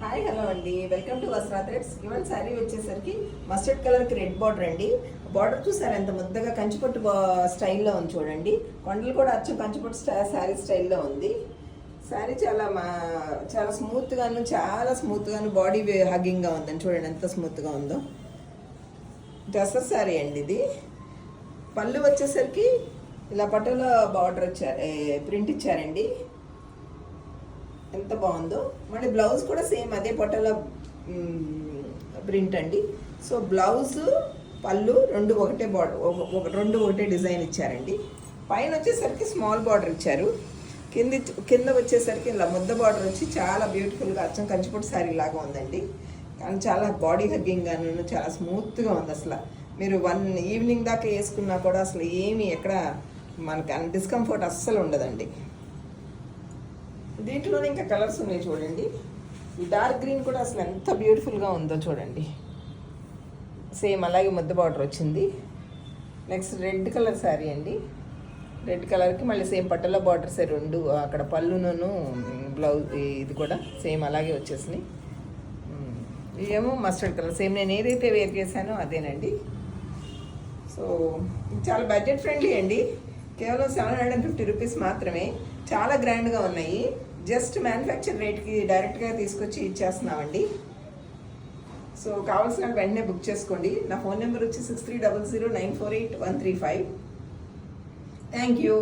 Hi hello అండి, welcome to వస్త్రా threads. ఇవాళ శారీ వచ్చేసరికి మస్టర్డ్ కలర్కి రెడ్ బార్డర్ అండి. బార్డర్ చూసారు ఎంత ముద్దగా కంచిపట్టు స్టైల్లో ఉంది చూడండి. కొండలు కూడా అచ్చం కంచిపట్టు శారీ స్టైల్లో ఉంది. శారీ చాలా స్మూత్గాను బాడీ హగ్గింగ్గా ఉందండి. చూడండి ఎంత స్మూత్గా ఉందో. టసర్ శారీ అండి ఇది. పళ్ళు వచ్చేసరికి ఇలా పట్టులో బార్డర్ ప్రింట్ ఇచ్చారండి. ఎంత బాగుందో. మళ్ళీ బ్లౌజ్ కూడా సేమ్ అదే పొట్టల ప్రింట్ అండి. సో బ్లౌజ్ పళ్ళు రెండు ఒకటే డిజైన్ ఇచ్చారండి. పైన వచ్చేసరికి స్మాల్ బార్డర్ ఇచ్చారు. కింద వచ్చేసరికి ఇలా ముద్ద బార్డర్ వచ్చి చాలా బ్యూటిఫుల్గా అచ్చం కంచిపట్టు శారీ లాగా ఉందండి. కానీ చాలా బాడీ హగ్గింగ్ గాను చాలా స్మూత్గా ఉంది. అసలు మీరు ఈవినింగ్ దాకా వేసుకున్నా కూడా అసలు ఏమి ఎక్కడ మనకి డిస్కంఫర్ట్ అస్సలు ఉండదండి. దీంట్లోనే ఇంకా కలర్స్ ఉన్నాయి చూడండి. ఈ డార్క్ గ్రీన్ కూడా అసలు ఎంత బ్యూటిఫుల్గా ఉందో చూడండి. సేమ్ అలాగే ముద్ద బార్డర్ వచ్చింది. నెక్స్ట్ రెడ్ కలర్ శారీ అండి. రెడ్ కలర్కి మళ్ళీ సేమ్ పట్టల బార్డర్స్ రెండు, అక్కడ పళ్ళును బ్లౌజ్ ఇది కూడా సేమ్ అలాగే వచ్చేసినాయి. ఇదేమో మస్టర్డ్ కలర్ సేమ్ నేను ఏదైతే వేర్ చేశానో అదేనండి. సో చాలా బడ్జెట్ ఫ్రెండ్లీ అండి. కేవలం 750 రూపీస్ మాత్రమే. చాలా గ్రాండ్గా ఉన్నాయి. జస్ట్ మ్యానుఫ్యాక్చర్ రేట్కి డైరెక్ట్గా తీసుకొచ్చి ఇచ్చేస్తున్నామండి. సో కావాల్సిన వెంటనే బుక్ చేసుకోండి. నా ఫోన్ నెంబర్ వచ్చి 6300948135. Thank you.